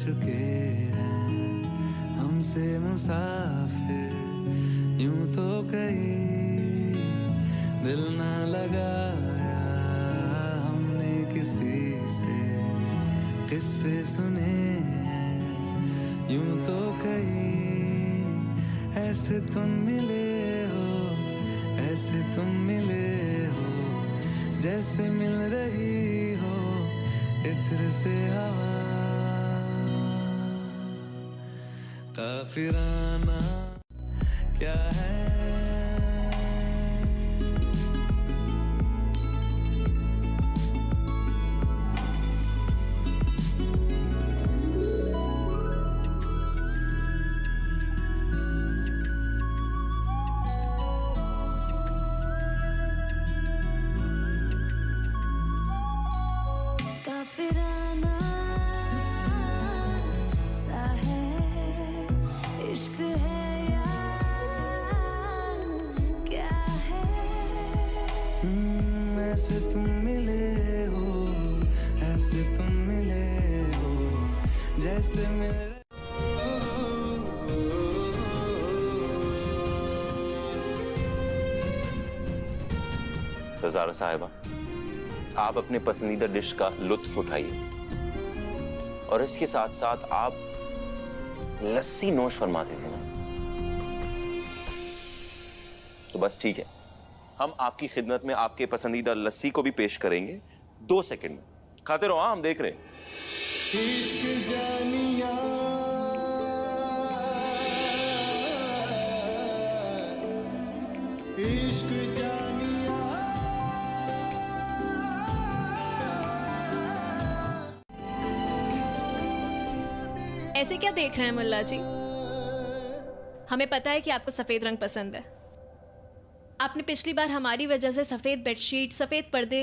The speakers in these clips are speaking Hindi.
चुके हैं हमसे मुसाफिर, यूं तो कहीं दिल ना लगाया हमने किसी से, किस्से सुने हैं यूं तो कहीं, ऐसे तुम मिले हो, ऐसे तुम मिले हो, जैसे मिल रही हो इत्र से हवा। काफिराना क्या है ऐसे तुम मिले हो, ऐसे तुम मिले हो, जैसे मेरे तो ज़ारा साहिबा, आप अपने पसंदीदा डिश का लुत्फ उठाइए और इसके साथ साथ आप लस्सी नोश फरमाते थे ना, तो बस ठीक है, हम आपकी खिदमत में आपके पसंदीदा लस्सी को भी पेश करेंगे 2 सेकंड में। खाते रहो, हम देख रहे हैं। इश्क जानिया इश्क जानिया ऐसे क्या देख रहे हैं मुल्ला जी? हमें पता है कि आपको सफेद रंग पसंद है। आपने पिछली बार हमारी वजह से सफेद बेडशीट, सफेद पर्दे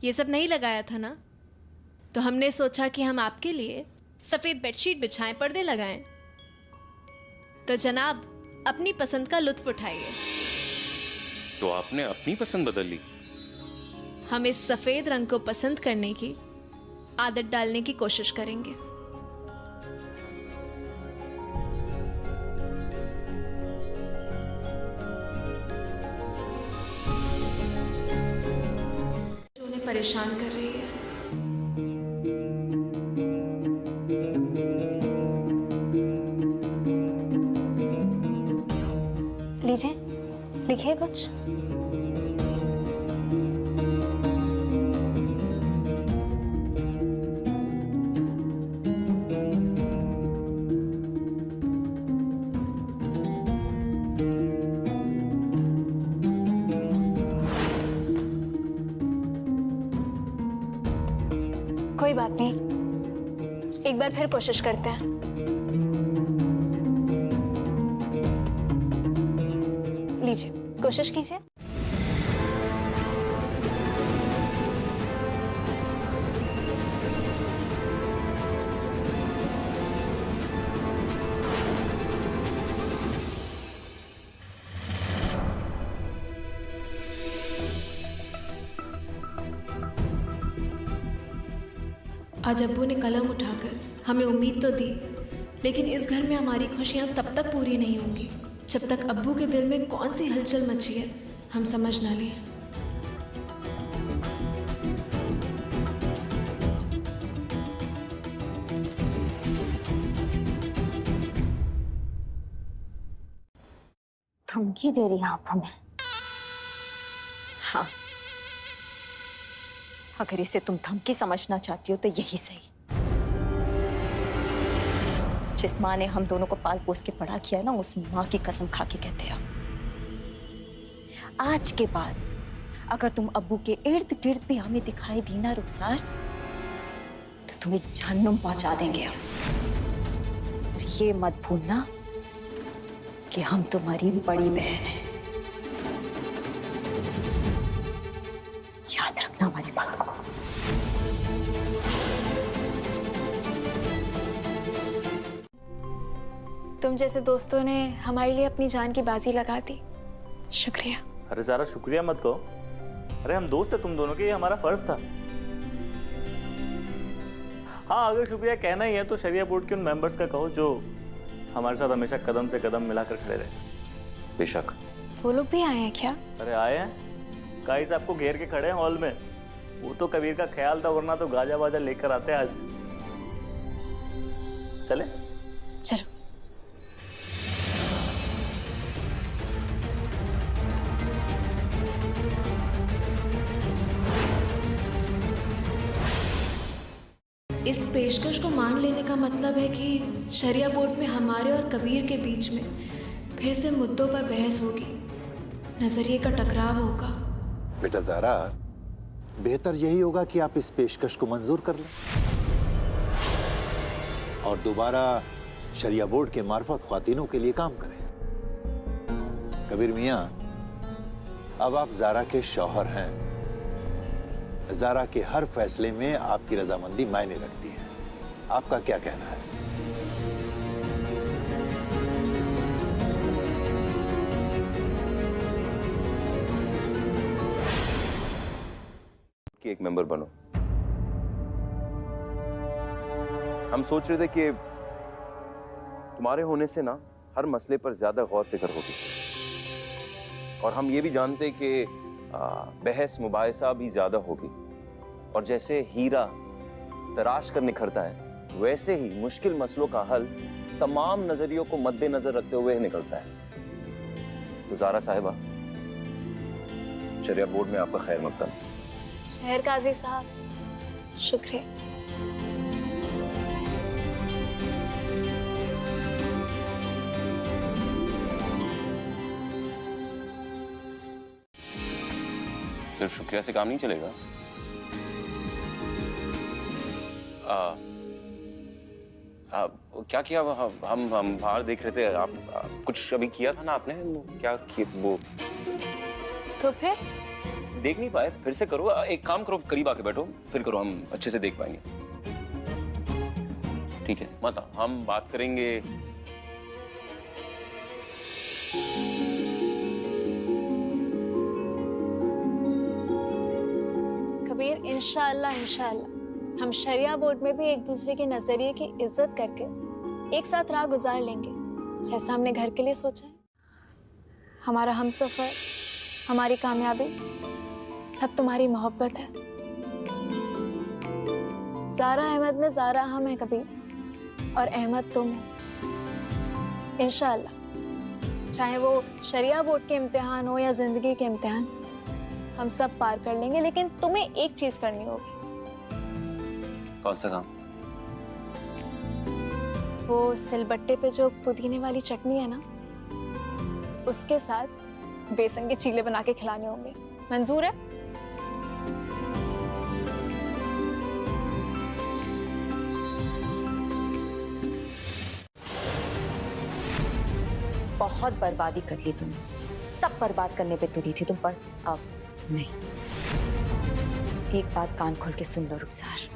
ये सब नहीं लगाया था ना, तो हमने सोचा कि हम आपके लिए सफेद बेडशीट बिछाएं, पर्दे लगाएं। तो जनाब अपनी पसंद का लुत्फ उठाइए। तो आपने अपनी पसंद बदल ली? हम इस सफेद रंग को पसंद करने की आदत डालने की कोशिश करेंगे। जो उन्हें परेशान कर रही है। लीजिए, लिखिए कुछ। कोई बात नहीं, एक बार फिर कोशिश करते हैं। लीजिए, कोशिश कीजिए। आज अब्बू ने कलम उठाकर हमें उम्मीद तो दी, लेकिन इस घर में हमारी खुशियां तब तक पूरी नहीं होंगी जब तक अब्बू के दिल में कौन सी हलचल मची है हम समझ ना लें। धमकी दे रही हैं आप हमें? हाँ, अगर इसे तुम धमकी समझना चाहती हो तो यही सही। जिस माँ ने हम दोनों को पाल पोस के बड़ा किया ना, उस माँ की कसम खा के कहते हैं आज के बाद अगर तुम अब्बू के इर्द गिर्द भी हमें दिखाई दी ना रुखसार, तो तुम्हें जहन्नुम पहुंचा देंगे हम। और ये मत भूलना कि हम तुम्हारी बड़ी बहन हैं। याद रखना हमारी बात को। तुम जैसे दोस्तों ने हमारे लिए अपनी जान की बाजी लगा दी, शुक्रिया। अरे ज़ारा, शुक्रिया मत कहो। अरे हम दोस्त हैं तुम दोनों के, ये हमारा फर्ज था। हाँ, अगर शुक्रिया कहना ही है तो शरिया बोर्ड के उन मेंबर्स का कहो जो हमारे साथ हमेशा कदम से कदम मिलाकर खड़े रहे। बेशक। वो लोग भी आए हैं क्या? अरे आए हैं, काई साहब को घेर के खड़े हैं हॉल में। वो तो कबीर का ख्याल था, वरना तो गाजा बाजा लेकर आते आज। चले? चलो। इस पेशकश को मान लेने का मतलब है कि शरिया बोर्ड में हमारे और कबीर के बीच में फिर से मुद्दों पर बहस होगी, नजरिए का टकराव होगा। बेटा ज़ारा, बेहतर यही होगा कि आप इस पेशकश को मंजूर कर लें और दोबारा शरिया बोर्ड के मार्फत ख्वातीनों के लिए काम करें। कबीर मियाँ, अब आप ज़ारा के शौहर हैं। ज़ारा के हर फैसले में आपकी रजामंदी मायने रखती है। आपका क्या कहना है? कि एक मेंबर बनो। हम सोच रहे थे कि तुम्हारे होने से ना हर मसले पर ज्यादा गौर फिक्र होगी, और हम ये भी जानते कि बहस मुबाहिसा भी ज्यादा होगी, और जैसे हीरा तराश कर निखरता है वैसे ही मुश्किल मसलों का हल तमाम नजरियों को मद्देनजर रखते हुए निकलता है। तो ज़ारा साहिबा, शरिया बोर्ड में आपका खैर मकदम। शहर काजी साहब, शुक्रिया। सिर्फ शुक्रिया से काम नहीं चलेगा। क्या किया? हम बाहर देख रहे थे। आप कुछ अभी किया था ना आपने? क्या किया वो? तो फिर देख नहीं पाए, फिर से करो। एक काम करो, करीब आके बैठो, फिर करो, हम अच्छे से देख पाएंगे। ठीक है, मत आओ, हम बात करेंगे। कबीर, इंशाअल्लाह हम शरिया बोर्ड में भी एक दूसरे के नजरिए की इज्जत करके एक साथ राह गुजार लेंगे, जैसा हमने घर के लिए सोचा है। हमारा हमसफर, हमारी कामयाबी सब तुम्हारी मोहब्बत है। ज़ारा अहमद में ज़ारा हम है कबीर, और अहमद तुम हो। इंशाअल्लाह चाहे वो शरिया बोर्ड के इम्तिहान हो या जिंदगी के इम्तिहान, हम सब पार कर लेंगे। लेकिन तुम्हें एक चीज करनी होगी। कौन सा काम? वो सिलबट्टे पे जो पुदीने वाली चटनी है ना, उसके साथ बेसन के चीले बना के खिलाने होंगे। मंजूर है? बहुत बर्बादी कर ली तुमने, सब बर्बाद करने पे तुली थी तुम, बस अब नहीं। एक बात कान खोल के सुन लो रुखसार,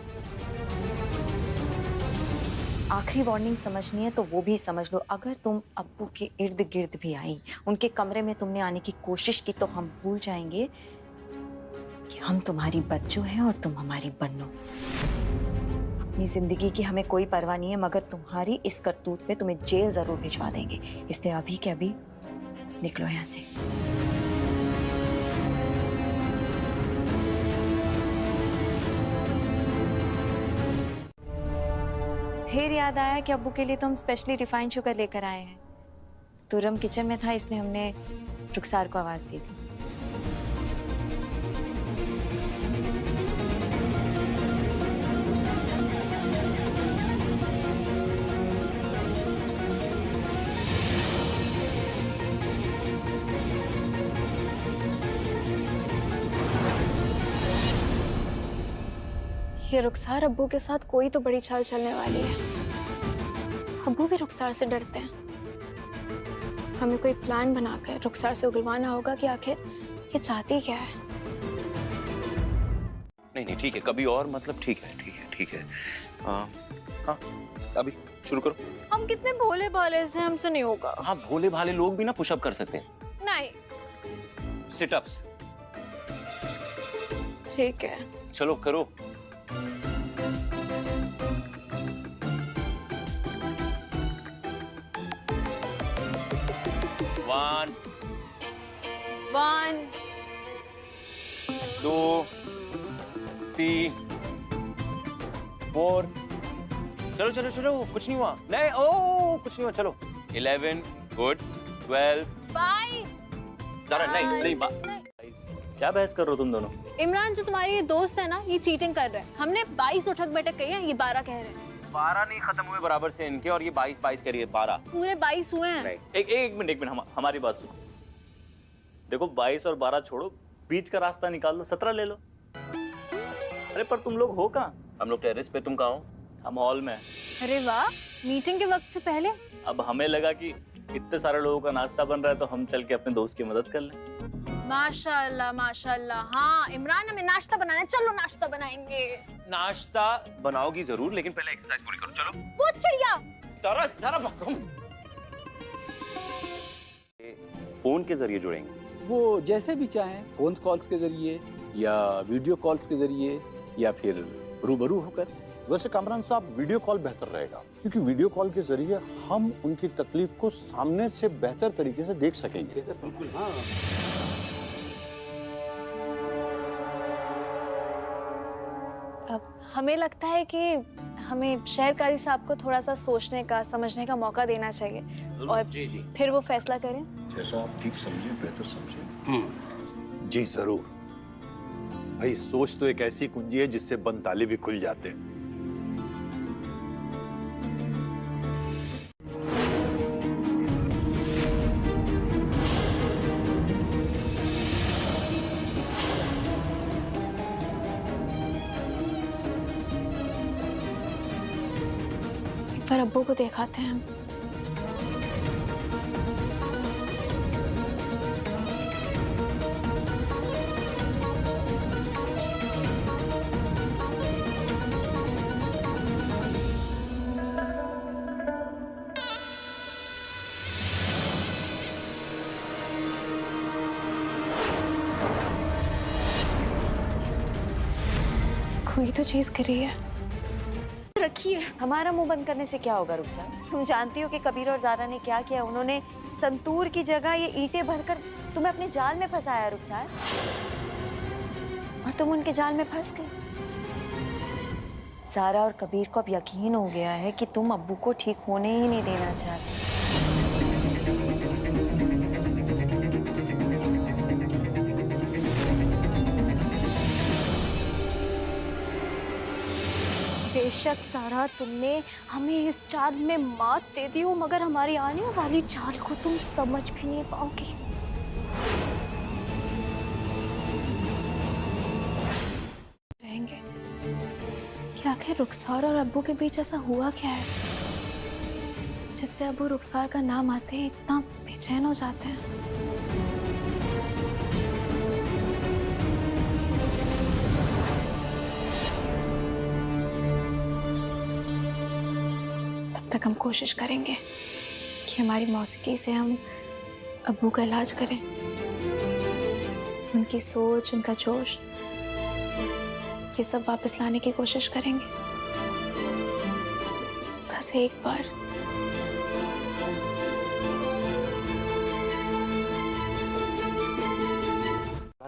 आखिरी वार्निंग समझनी है तो वो भी समझ लो। अगर तुम अब्बू के इर्द गिर्द भी आई, उनके कमरे में तुमने आने की कोशिश की, तो हम भूल जाएंगे कि हम तुम्हारी बच्चों हैं और तुम हमारी बन्नो। अपनी जिंदगी की हमें कोई परवाह नहीं है, मगर तुम्हारी इस करतूत पे तुम्हें जेल जरूर भिजवा देंगे। इसलिए अभी के अभी निकलो यहाँ से। फिर याद आया कि अब्बू के लिए तो हम स्पेशली रिफाइंड शुगर लेकर आए हैं। तुरम किचन में था, इसलिए हमने रुखसार को आवाज दी थी। ये रुखसार अब्बू के साथ कोई तो बड़ी चाल चलने वाली है। अब्बू भी रुखसार से डरते हैं। हमें कोई प्लान बनाकर रुखसार से उगलवाना होगा कि आखिर ये चाहती क्या है। नहीं नहीं, ठीक है, कभी और, मतलब ठीक है, ठीक है, ठीक है। हाँ, अभी शुरू करो। हम कितने भोले भाले से, हमसे नहीं होगा। हाँ, भोले भाले लोग भी ना पुशअप कर सकते हैं। नहीं। सिटअप्स। ठीक है, चलो करो। 1 1 2 3 4 चलो चलो चलो कुछ नहीं हुआ नहीं कुछ नहीं हुआ चलो 11 गुड 12 22 ज़रा नहीं क्या बहस कर रहे हो तुम दोनों? इमरान जो तुम्हारी ये दोस्त है ना, ये चीटिंग कर रहे हैं। हमने 22 उठक बैठक कही है, ये 12 कह रहे हैं। 12 नहीं खत्म हुए बराबर से इनके और ये 22 करिए 12 पूरे 22 हुए हैं। एक मिनट हमारी बात सुनो। देखो 22 और 12 छोड़ो, बीच का रास्ता निकाल लो, 17 ले लो। अरे पर तुम लोग हो कहाँ? हम लोग टेरेस पे, तुम कहाँ हो? हम हॉल में। अरे वाह, मीटिंग के वक्त से पहले। अब हमें लगा कि इतने सारे लोगों का नाश्ता बन रहा है तो हम चल के अपने दोस्त की मदद कर लें। माशाल्लाह माशाल्लाह। हाँ इमरान, हमें नाश्ता बनाना है, चलो नाश्ता बनाएंगे। नाश्ता बनाओगी जरूर, लेकिन पहले एक्सरसाइज पूरी करो। चलो वो चिड़िया सारा सारा भक्कम फोन के जरिए जुड़ेंगे। वो जैसे भी चाहें, फोन कॉल्स के जरिए या वीडियो कॉल्स के जरिए या फिर रूबरू होकर। वैसे कामरान साहब, वीडियो कॉल बेहतर रहेगा, क्योंकि वीडियो कॉल के जरिए हम उनकी तकलीफ को सामने से बेहतर तरीके से देख सकेंगे। बिल्कुल हाँ। अब हमें लगता है कि हमें शहर काजी साहब को थोड़ा सा सोचने का, समझने का मौका देना चाहिए और जी जी फिर वो फैसला करें। जैसा आप ठीक समझे, बेहतर समझे। जी जरूर भाई, सोच तो एक ऐसी कुंजी है जिससे बंद ताले भी खुल जाते हैं। एक बार अब्बू को दिखाते हैं हम। कोई तो चीज गिरी है। रखिए, हमारा मुंह बंद करने से क्या होगा रुखसार? तुम जानती हो कि कबीर और ज़ारा ने क्या किया? उन्होंने संतूर की जगह ये ईंटें भरकर तुम्हें अपने जाल में फंसाया रुखसार, और तुम उनके जाल में फंस गई। ज़ारा और कबीर को अब यकीन हो गया है कि तुम अब्बू को ठीक होने ही नहीं देना चाहते। बेशक सारा, तुमने हमें इस चाल में मात दे दी हो, मगर हमारी आने वाली चाल को तुम समझ भी नहीं पाओगे। रहेंगे कि आखिर रुखसार और अब्बू के बीच ऐसा हुआ क्या है जिससे अब्बू रुखसार का नाम आते ही इतना बेचैन हो जाते हैं। तक हम कोशिश करेंगे कि हमारी मौसीकी से हम अब्बू का इलाज करें, उनकी सोच, उनका जोश, ये सब वापस लाने की कोशिश करेंगे। बस एक बार।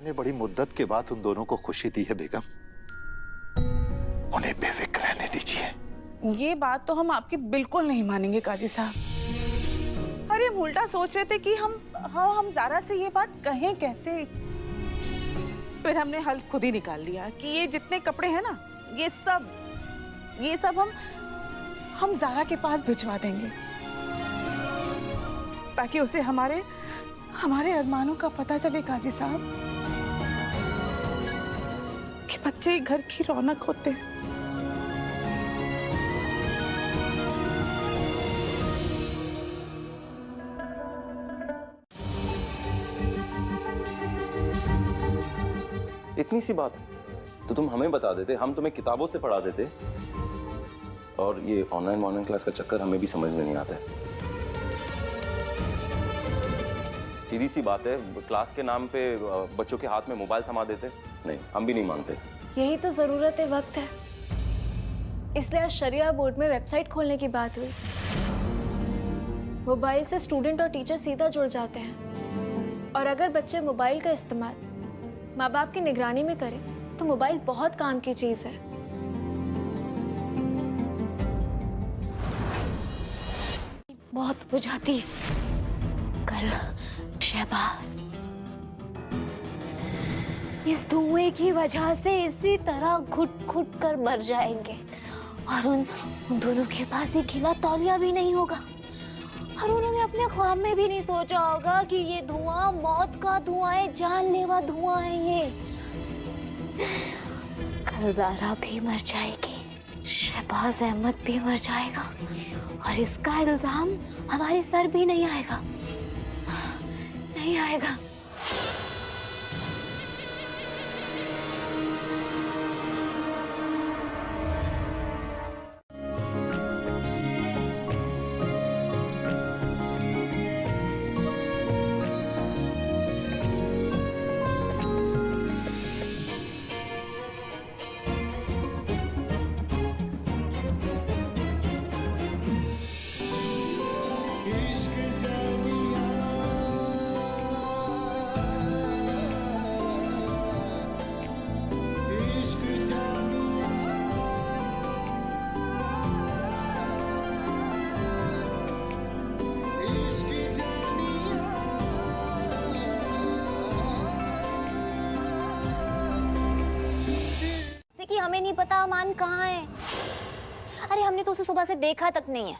ने बड़ी मुद्दत के बाद उन दोनों को खुशी दी है बेगम, उन्हें बेफिक्र रहने दीजिए। ये बात तो हम आपकी बिल्कुल नहीं मानेंगे काजी साहब। अरे हम उल्टा सोच रहे थे कि हम ज़ारा से ये बात कहें कैसे। फिर हमने हल खुद ही निकाल लिया कि ये जितने कपड़े हैं ना, ये सब हम ज़ारा के पास भिजवा देंगे, ताकि उसे हमारे अरमानों का पता चले काजी साहब, कि बच्चे घर की रौनक होते हैं। इतनी सी बात तो तुम हमें बता देते, हम तुम्हें किताबों से पढ़ा देते। और ये ऑनलाइन क्लास का चक्कर हमें भी समझ में नहीं आता है। सीधी सी बात है, क्लास के नाम पे बच्चों के हाथ में मोबाइल थमा देते। नहीं, हम भी नहीं मानते। यही तो जरूरत है, वक्त है। इसलिए आज शरिया बोर्ड में वेबसाइट खोलने की बात हुई। मोबाइल से स्टूडेंट और टीचर सीधा जुड़ जाते हैं, और अगर बच्चे मोबाइल का इस्तेमाल माँ बाप की निगरानी में करें तो मोबाइल बहुत काम की चीज़ है। बहुत बुझाती कल शहबाज इस धुएं की वजह से इसी तरह घुट घुट कर मर जाएंगे, और उन दोनों के पास एक खिला तौलिया भी नहीं होगा, और उन्होंने अपने ख्वाब में भी नहीं सोचा होगा कि ये धुआं मौत का धुआं है, जानलेवा धुआं है ये। कल ज़ारा भी मर जाएगी, शहबाज अहमद भी मर जाएगा, और इसका इल्जाम हमारे सर भी नहीं आएगा, नहीं आएगा। कि हमें नहीं पता अमान कहाँ है। अरे हमने तो उसे सुबह से देखा तक नहीं है।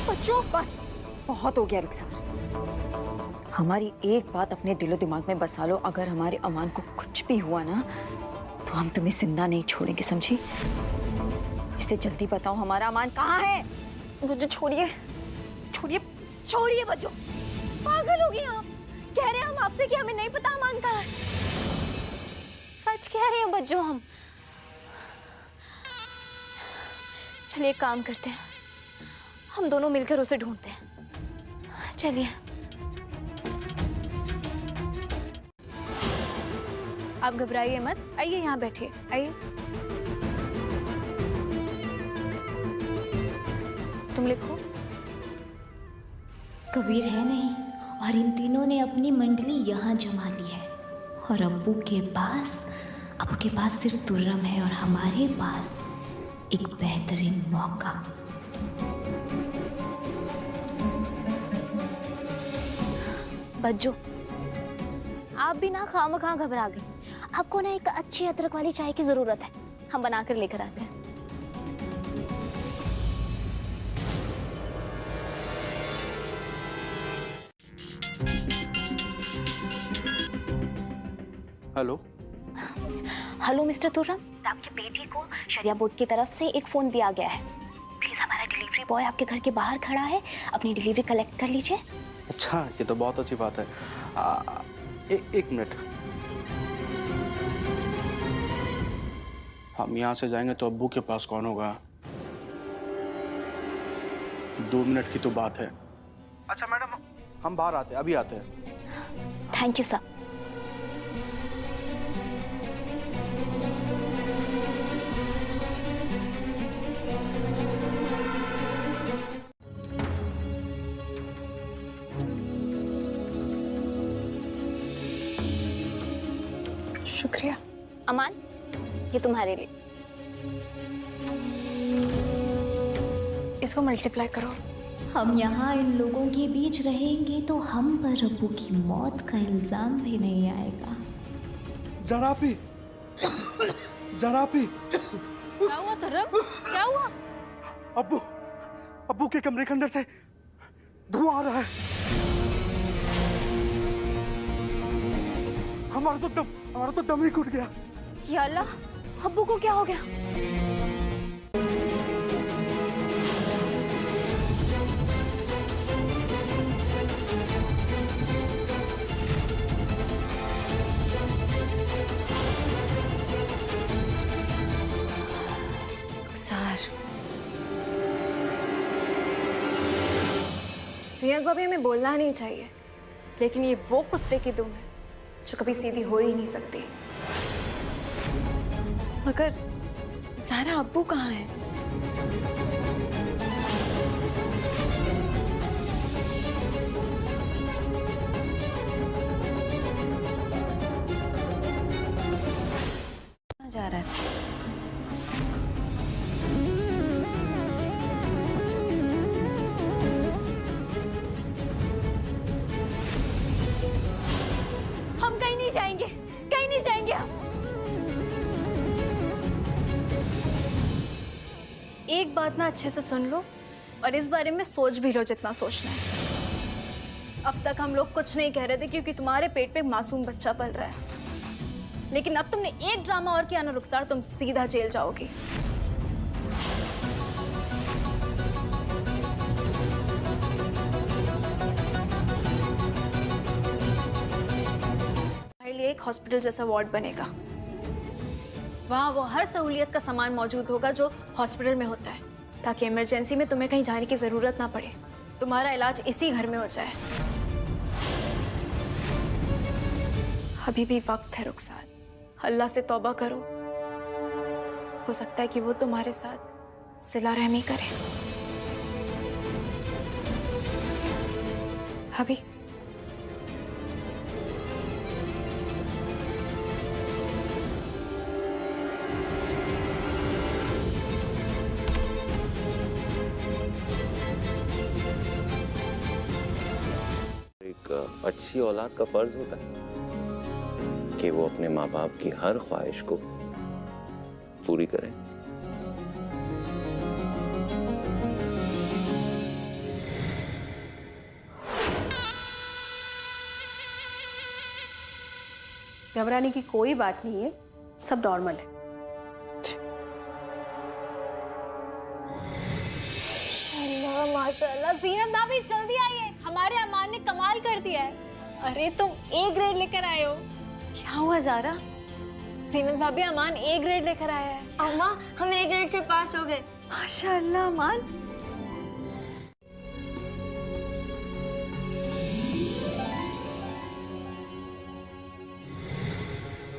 बच्चों बस बहुत हो गया रुखसार। हमारी एक बात अपने दिलो दिमाग में बसा लो, अगर हमारे अमान को कुछ भी हुआ ना तो हम तुम्हें जिंदा नहीं छोड़ेंगे, समझी? इससे जल्दी बताओ हमारा अमान कहाँ है? मुझे छोड़िए, छोड़िए छोड़िए बच्चों, पागल हो गई आप। कह रहे हैं हम आपसे कि हमें नहीं पता अमान कहाँ है। सच कह रहे हैं बच्चों हम। चलिए एक काम करते हैं, हम दोनों मिलकर उसे ढूंढते हैं। चलिए। आप घबराइए मत, आइए यहाँ बैठिए, आइए। तुम लिखो। कबीर है नहीं, और इन तीनों ने अपनी मंडली यहाँ जमा ली है, और अब्बू के पास सिर्फ तुर्रम है, और हमारे पास एक बेहतरीन मौका। बज्जो, आप भी ना खामखा घबरा गई। आपको ना एक अच्छी अदरक वाली चाय की जरूरत है, हम बनाकर लेकर आते हैं। हेलो हेलो मिस्टर तुर्रम, आपकी बेटी को शरिया बोर्ड की तरफ से एक फोन दिया गया है। प्लीज हमारा डिलीवरी बॉय आपके घर के बाहर खड़ा है, अपनी डिलीवरी कलेक्ट कर लीजिए। अच्छा, ये तो बहुत अच्छी बात है। एक मिनट, हम यहाँ से जाएंगे तो अब्बू के पास कौन होगा? 2 मिनट की तो बात है। अच्छा मैडम, हम बाहर आते हैं, अभी आते हैं। Thank you sir. शुक्रिया। अमान, ये तुम्हारे लिए। इसको मल्टीप्लाई करो। हम यहाँ इन लोगों के बीच रहेंगे तो हम पर अब्बू की मौत का इल्जाम भी नहीं आएगा। जरापी, जरापी। क्या हुआ तुर्रम? क्या हुआ? अब्बू के कमरे के अंदर से धुआं आ रहा है। हमारा तो दम ही घुट गया। या अल्लाह, अब्बू को क्या हो गया? सियाद भाभी, हमें बोलना नहीं चाहिए, लेकिन ये वो कुत्ते की दुम है जो कभी सीधी हो ही नहीं सकती। मगर ज़ारा अब्बू कहाँ है? जाएंगे, कहीं नहीं जाएंगे हम। एक बात ना अच्छे से सुन लो और इस बारे में सोच भी लो जितना सोचना है। अब तक हम लोग कुछ नहीं कह रहे थे क्योंकि तुम्हारे पेट पे मासूम बच्चा पल रहा है, लेकिन अब तुमने एक ड्रामा और किया ना रुखसार, तुम सीधा जेल जाओगी। हमारे लिए एक हॉस्पिटल जैसा वार्ड बनेगा, वहाँ वो हर सहूलियत का सामान मौजूद होगा जो हॉस्पिटल में होता है, ताकि इमरजेंसी में तुम्हें कहीं जाने की जरूरत ना पड़े। तुम्हारा इलाज इसी घर में हो जाए। अभी भी वक्त है रुखसार, अल्लाह से तौबा करो, हो सकता है कि वो तुम्हारे साथ सिला रहमी करे। अभी एक अच्छी औलाद का फर्ज होता है कि वो अपने माँ बाप की हर ख्वाहिश को पूरी करे। घबराने की कोई बात नहीं है, सब नॉर्मल है। अल्लाह माशाल्लाह, ज़ीनत भाभी जल्दी आइए, हमारे अमान ने कमाल कर दिया है। अरे तुम ए ग्रेड लेकर आए हो। क्या हुआ ज़ारा? ज़ीनत भाभी, अमान ए ग्रेड लेकर आया है। अम्मा हम ए ग्रेड से पास हो गए। माशाअल्लाह अमान।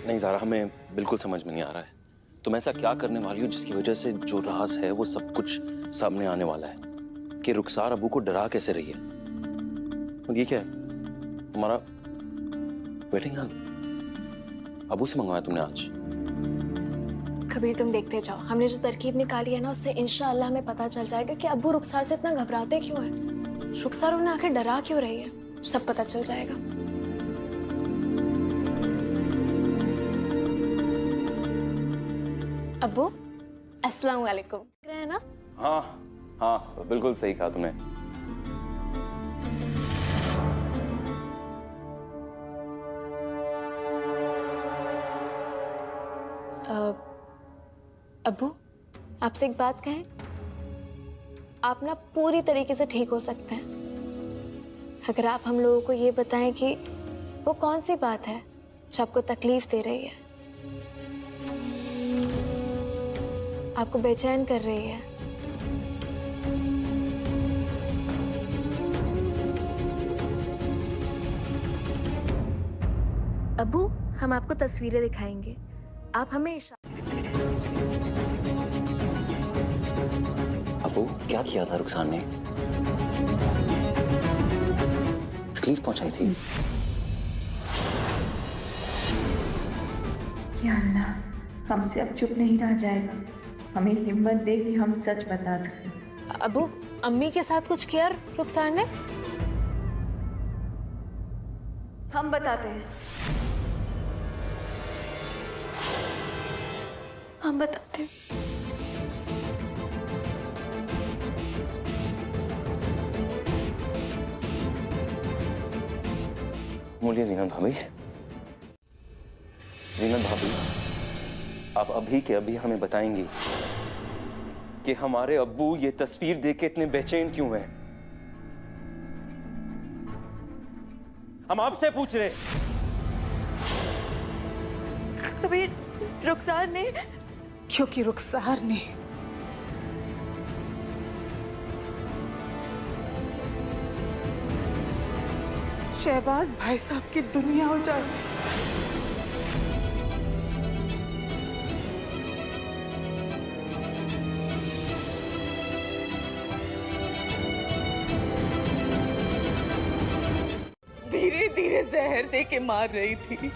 नहीं ज़ारा, हमें बिल्कुल समझ में नहीं आ रहा है तुम ऐसा क्या करने वाली हो जिसकी वजह से जो राज है वो सब कुछ सामने आने वाला है। कि रुखसार अबू को डरा कैसे रही है? और ये क्या है? हमारा वेडिंग अबू से मंगवाया तुमने आज? कबीर तुम देखते जाओ, हमने जो तरकीब निकाली है ना उससे इंशाअल्लाह हमें पता चल जाएगा कि अब्बू रुखसार से इतना घबराते क्यों है, रुखसार उन्हें आखिर डरा क्यों रही है, सब पता चल जाएगा। अब्बू अस्सलाम वालेकुम। है ना? हाँ हाँ बिल्कुल सही कहा तुमने। अब्बू आपसे एक बात कहें, आप ना पूरी तरीके से ठीक हो सकते हैं अगर आप हम लोगों को ये बताएं कि वो कौन सी बात है जो आपको तकलीफ दे रही है, आपको बेचैन कर रही है। अब्बू हम आपको तस्वीरें दिखाएंगे, आप हमें अबू क्या किया था रुखसार ने? तकलीफ पहुंचाई थी? या अल्लाह, हमसे अब चुप नहीं रहा जाएगा, हमें हिम्मत दे कि हम सच बता सकें। अबू अम्मी के साथ कुछ किया रुखसार ने? हम बताते हैं, हम बताते हैं। बोलिए ज़ीनत भाभी। ज़ीनत भाभी, आप अभी के अभी हमें बताएंगी कि हमारे अब्बू ये तस्वीर देख के इतने बेचैन क्यों हैं? हम आपसे पूछ रहे। कबीर, रुखसार ने, क्योंकि रुखसार ने शहबाज भाई साहब की दुनिया उजाड़ दी। धीरे धीरे जहर दे के मार रही थी।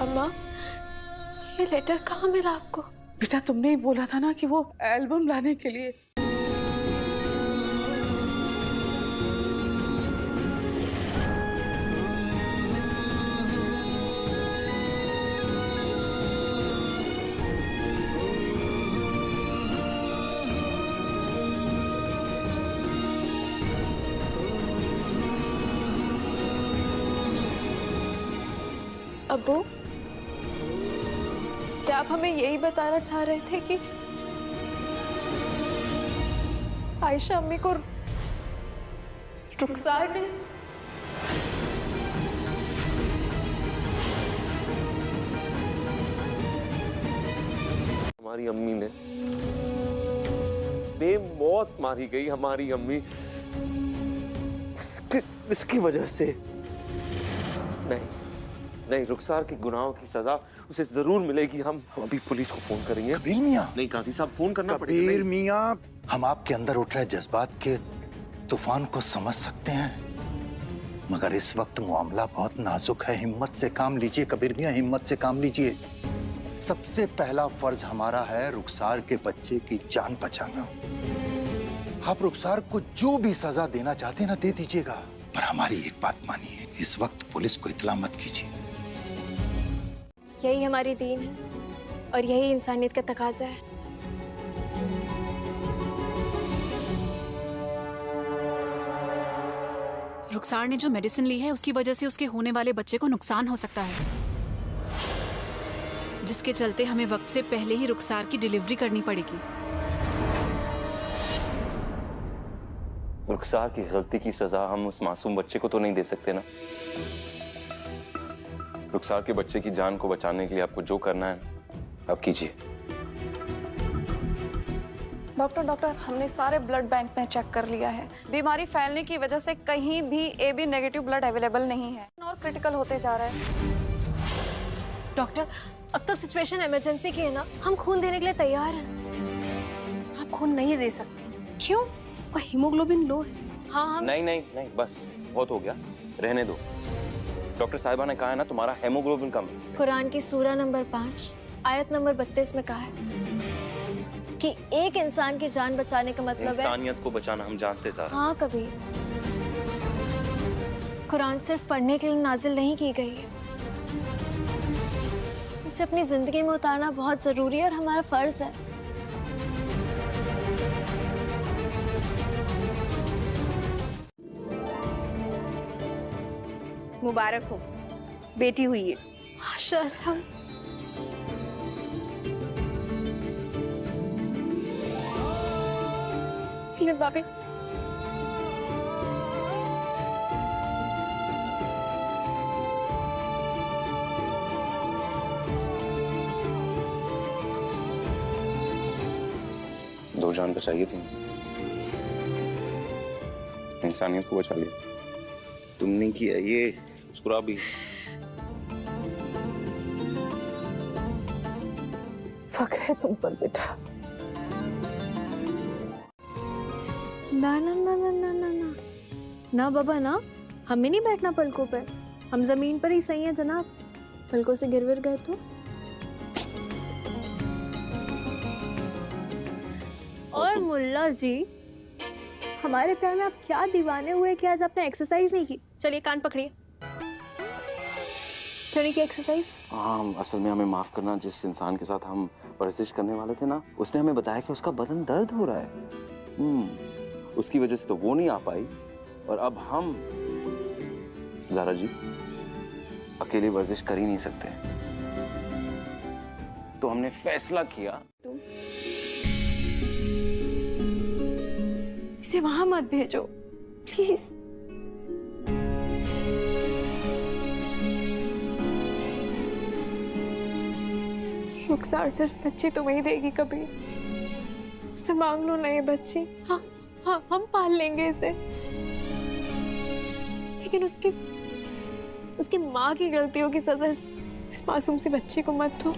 अम्मा, ये लेटर कहाँ मिला आपको? बेटा तुमने ही बोला था ना कि वो एल्बम लाने के लिए। अब्बू, क्या आप हमें यही बताना चाह रहे थे कि आयशा अम्मी को रुखसार ने? हमारी अम्मी ने बेमौत मारी गई, हमारी अम्मी इसकी वजह से। नहीं नहीं, रुखसार के गुनाहों की सजा उसे जरूर मिलेगी। हम अभी पुलिस को फोन करेंगे। कबीर मियाँ, नहीं काजी साहब, फोन करना पड़ेगा। कबीर मियाँ, हम आपके अंदर उठ रहे जज्बात के तूफान को समझ सकते हैं, मगर इस वक्त मामला बहुत नाजुक है। हिम्मत से काम लीजिए कबीर मियाँ, हिम्मत से काम लीजिए। सबसे पहला फर्ज हमारा है रुखसार के बच्चे की जान बचाना। आप रुखसार को जो भी सजा देना चाहते हैं ना, दे दीजिएगा, पर हमारी एक बात मानिए, इस वक्त पुलिस को इत्तला मत कीजिए। यही हमारी दीन है और यही इंसानियत का तकाजा है। रुखसार ने जो मेडिसिन ली है उसकी वजह से उसके होने वाले बच्चे को नुकसान हो सकता है, जिसके चलते हमें वक्त से पहले ही रुखसार की डिलीवरी करनी पड़ेगी। रुखसार की गलती की सजा हम उस मासूम बच्चे को तो नहीं दे सकते ना। रुखसार के बच्चे की जान को बचाने के लिए आपको जो करना है आप कीजिए। डॉक्टर, हमने सारे ब्लड बैंक में चेक कर लिया है। बीमारी फैलने की वजह से कहीं भी AB नेगेटिव ब्लड अवेलेबल नहीं है और क्रिटिकल होते जा रहा है। डॉक्टर, अब तो सिचुएशन इमरजेंसी की है ना, हम खून देने के लिए तैयार हैं। आप खून नहीं दे सकती। क्यों? हीमोग्लोबिन लो है। हाँ हम नहीं नहीं नहीं, बस बहुत हो गया, रहने दो। डॉक्टर साहिबा ने कहा है ना तुम्हारा हेमोग्लोबिन कम है। कुरान की सूरा नंबर 5 आयत नंबर 32 में कहा है कि एक इंसान की जान बचाने का मतलब है इंसानियत को बचाना। हम जानते सारा। हाँ कभी कुरान सिर्फ पढ़ने के लिए नाजिल नहीं की गई है, इसे अपनी जिंदगी में उतारना बहुत जरूरी है और हमारा फर्ज है। मुबारक हो, बेटी हुई है। माशाअल्लाह। सीनत भाभी, दो जान बचाइए तुम, इंसानियत को बचा लिया तुमने। किया ये मुस्कुरा भी। फख्र है तुम पर बेटा। ना ना ना ना ना ना ना ना बाबा ना, हमें नहीं बैठना पलकों पे, हम जमीन पर ही सही हैं जनाब। पलकों से गिर गए तो। और मुल्ला जी, हमारे प्यार में आप क्या दीवाने हुए कि आज आपने एक्सरसाइज नहीं की। चलिए कान पकड़िए। क्यों नहीं की एक्सरसाइज? हाँ, असल में हमें माफ करना, जिस इंसान के साथ हम वर्जिश करने वाले थे ना, उसने हमें बताया कि उसका बदन दर्द हो रहा है। उसकी वजह से तो वो नहीं आ पाई और अब हम ज़ारा जी अकेले वर्जिश कर ही नहीं सकते, तो हमने फैसला किया इसे वहां मत भेजो प्लीज। रुखसार सिर्फ बच्ची तुम्हें ही देगी कभी, उससे मांग लो नए बच्ची। हाँ हाँ हम पाल लेंगे इसे, लेकिन उसकी माँ की गलतियों की सजा इस मासूम से बच्चे को मत दो।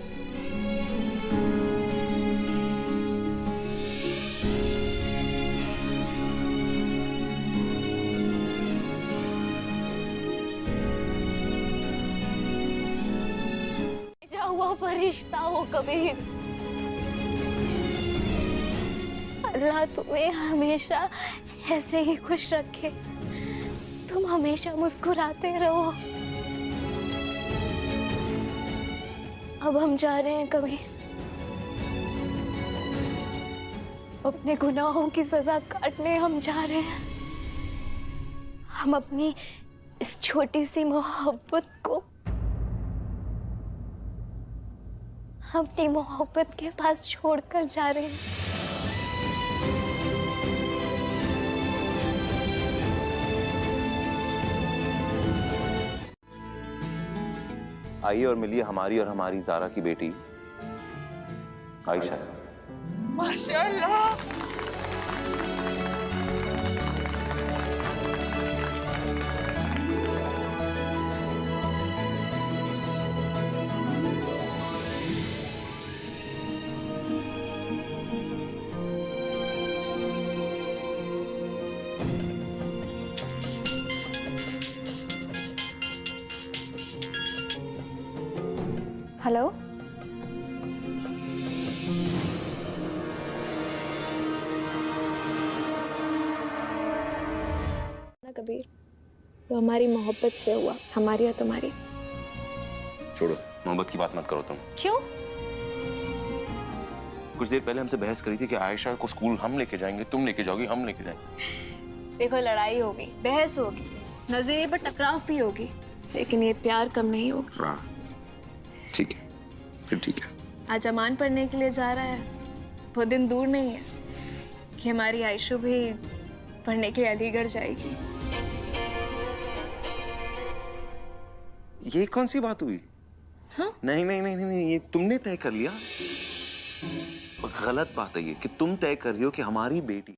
वो फरिश्ता हो कबीर। अल्लाह तुम्हें हमेशा ऐसे ही खुश रखे, तुम हमेशा मुस्कुराते रहो। अब हम जा रहे हैं कबीर, अपने गुनाहों की सजा काटने हम जा रहे हैं। हम अपनी इस छोटी सी मोहब्बत को अपनी मोहब्बत के पास छोड़कर जा रहे हैं। आइए और मिलिए हमारी और हमारी ज़ारा की बेटी आयशा से। माशाल्लाह। हेलो, ना कबीर, तो हमारी मोहब्बत से हुआ, हमारी और तुम्हारी। छोड़ो, मोहब्बत की बात मत करो तुम। क्यों? कुछ देर पहले हमसे बहस करी थी कि आयशा को स्कूल हम लेके जाएंगे, तुम लेके जाओगी, हम लेके जाएंगे। देखो, लड़ाई होगी, बहस होगी, नजरिए पर टकराव भी होगी, लेकिन ये प्यार कम नहीं होगा। हाँ, ठीक है, फिर ठीक है। आज अमान पढ़ने के लिए जा रहा है, वो दिन दूर नहीं है कि हमारी आयशु भी पढ़ने के लिए अलीगढ़ जाएगी। ये कौन सी बात हुई? हाँ? नहीं नहीं नहीं नहीं, ये तुमने तय कर लिया। गलत बात है ये कि तुम तय कर रही हो कि हमारी बेटी।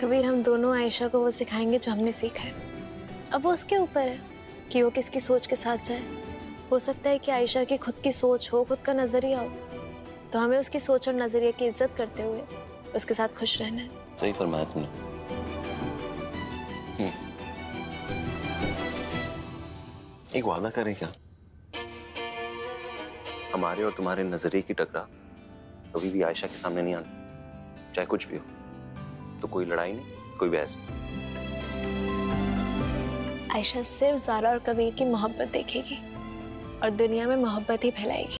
कबीर, हम दोनों आयशा को वो सिखाएंगे जो हमने सीखा है। अब वो उसके ऊपर है कि वो किसकी सोच के साथ जाए। हो सकता है कि आयशा की खुद की सोच हो, खुद का नजरिया हो, तो हमें उसकी सोच और नजरिए की इज्जत करते हुए उसके साथ खुश रहना है। सही फरमाया तुमने। एक वादा करें क्या? हमारे और तुम्हारे नजरिए की टकराव कभी भी आयशा के सामने नहीं आनी, चाहे कुछ भी हो। तो कोई लड़ाई नहीं, कोई बहस नहीं। आयशा सिर्फ ज़ारा और कबीर की मोहब्बत देखेगी और दुनिया में मोहब्बत ही फैलाएगी।